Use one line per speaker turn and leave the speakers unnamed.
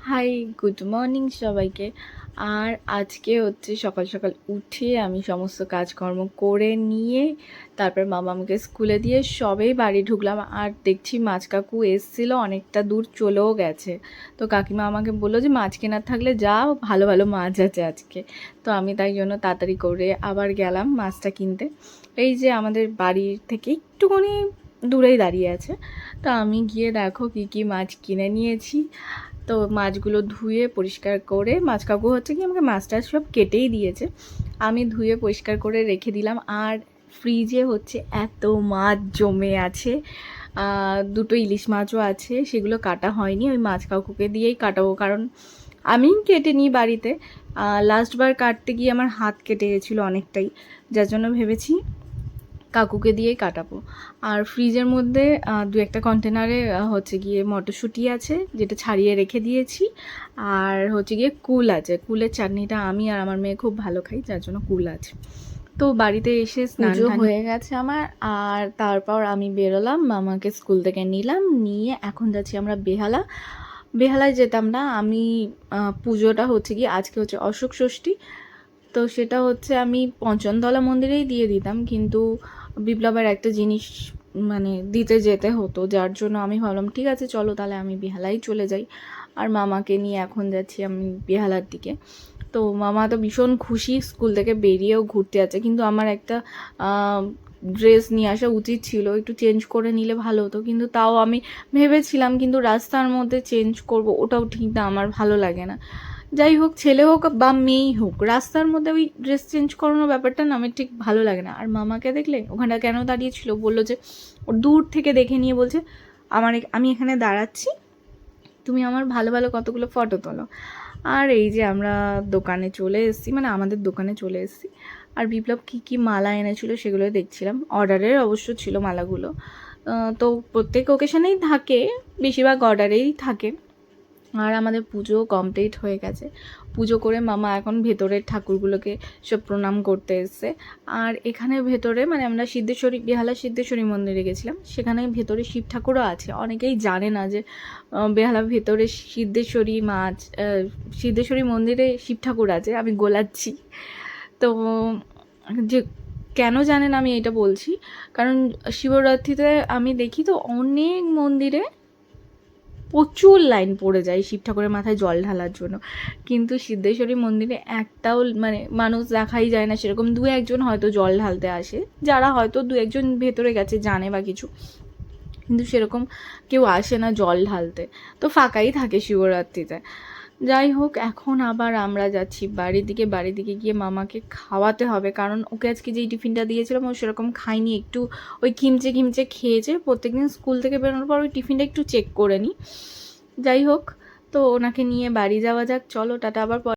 High, good morning সবাইকে। আর আজকে হচ্ছে সকাল সকাল উঠে আমি সমস্ত কাজকর্ম করে নিয়ে তারপর মামা আমাকে স্কুলে দিয়ে সবেই বাড়ি ঢুকলাম। আর দেখছি মাছ কাকু এসেছিলো, অনেকটা দূর চলেও গেছে। তো কাকিমা আমাকে বললো যে মাছ কেনার থাকলে যাও, ভালো ভালো মাছ আছে আজকে। তো আমি তাই জন্য তাড়াতাড়ি করে আবার গেলাম মাছটা কিনতে। এই যে আমাদের বাড়ির থেকে একটুখানি দূরেই দাঁড়িয়ে আছে। তো আমি গিয়ে দেখো কী কী মাছ কিনে নিয়েছি। তো মাছগুলো ধুয়ে পরিষ্কার করে, মাছ কাকু হচ্ছে কি আমাকে মাছটা সব কেটেই দিয়েছে, আমি ধুয়ে পরিষ্কার করে রেখে দিলাম। আর ফ্রিজে হচ্ছে এত মাছ জমে আছে, দুটো ইলিশ মাছও আছে, সেগুলো কাটা হয়নি, ওই মাছ কাকুকে দিয়েই কাটাবো, কারণ আমি কেটে নিই বাড়িতে। লাস্টবার কাটতে গিয়ে আমার হাত কেটে গেছিলো অনেকটাই, যার জন্য ভেবেছি কাকুকে দিয়েই কাটাবো। আর ফ্রিজের মধ্যে দু একটা কন্টেনারে হচ্ছে গিয়ে মটরশুঁটি আছে, যেটা ছাড়িয়ে রেখে দিয়েছি। আর হচ্ছে গিয়ে কুল আছে, কুলের চাটনিটা আমি আর আমার মেয়ে খুব ভালো খাই, যার জন্য কুল আছে। তো বাড়িতে এসে স্নান হয়ে গেছে আমার, আর তারপর আমি বেরোলাম, মামাকে স্কুল থেকে নিলাম, নিয়ে এখন যাচ্ছি আমরা বেহালা। বেহালায় যেতাম না আমি, পুজোটা হচ্ছে কি আজকে হচ্ছে অশোক ষষ্ঠী, তো সেটা হচ্ছে আমি পঞ্চমতলা মন্দিরেই দিয়ে দিতাম, কিন্তু বিপ্লবের একটা জিনিস মানে দিতে যেতে হতো, যার জন্য আমি ভাবলাম ঠিক আছে চলো তাহলে আমি বেহালাই চলে যাই। আর মামাকে নিয়ে এখন যাচ্ছি আমি বেহালার দিকে। তো মামা তো ভীষণ খুশি, স্কুল থেকে বেরিয়েও ঘুরতে যাচ্ছে, কিন্তু আমার একটা ড্রেস নিয়ে আসা উচিত ছিল, একটু চেঞ্জ করে নিলে ভালো হতো, কিন্তু তাও আমি ভেবেছিলাম, কিন্তু রাস্তার মধ্যে চেঞ্জ করব ওটাও ঠিক না, আমার ভালো লাগে না। যাই হোক, ছেলে হোক বা মেয়েই হোক, রাস্তার মধ্যে ওই ড্রেস চেঞ্জ করানোর ব্যাপারটা না আমার ঠিক ভালো লাগে না। আর মামাকে দেখলে ওখানটা কেন দাঁড়িয়েছিল, বললো যে ওর দূর থেকে দেখে নিয়ে বলছে আমি এখানে দাঁড়াচ্ছি, তুমি আমার ভালো ভালো কতগুলো ফটো তোলো। আর এই যে আমরা দোকানে চলে এসেছি, মানে আমাদের দোকানে চলে এসেছি। আর বিপ্লব কী কী মালা এনেছিল সেগুলো দেখছিলাম, অর্ডারের অবশ্য ছিল মালাগুলো। তো প্রত্যেক ওকেশনেই থাকে, বেশিরভাগ অর্ডারেই থাকে। আর আমাদের পুজো কমপ্লিট হয়ে গেছে, পুজো করে মামা এখন ভেতরের ঠাকুরগুলোকে সব প্রণাম করতে এসছে। আর এখানে ভেতরে মানে আমরা সিদ্ধেশ্বরী, বেহালা সিদ্ধেশ্বরী মন্দিরে গেছিলাম, সেখানে ভেতরে শিব ঠাকুরও আছে। অনেকেই জানে না যে বেহালা ভেতরে সিদ্ধেশ্বরী সিদ্ধেশ্বরী মন্দিরে শিব ঠাকুর আছে, আমি গোলাচ্ছি। তো যে কেন জানেন আমি এটা বলছি, কারণ শিবরাত্রিতে আমি দেখি তো অনেক মন্দিরে প্রচুর লাইন পড়ে যায় শিব ঠাকুরের মাথায় জল ঢালার জন্য, কিন্তু সিদ্ধেশ্বরী মন্দিরে একটাও মানে মানুষ দেখাই যায় না সেরকম। দু একজন হয়তো জল ঢালতে আসে, যারা হয়তো দু একজন ভেতরে গেছে জানে বা কিছু, কিন্তু সেরকম কেউ আসে না জল ঢালতে, তো ফাঁকাই থাকে শিবরাত্রিতে। যাই হোক, এখন আবার আমরা যাচ্ছি বাড়ির দিকে। বাড়ির দিকে গিয়ে মামাকে খাওয়াতে হবে, কারণ ওকে আজকে যেই টিফিনটা দিয়েছিলাম ও সেরকম খায়নি, একটু ওই খিমচে খিমচে খেয়েছে। প্রত্যেকদিন স্কুল থেকে বেরোনোর পর ওই টিফিনটা একটু চেক করে নিই। যাই হোক, তো ওনাকে নিয়ে বাড়ি যাওয়া যাক, চলো টাটা, আবার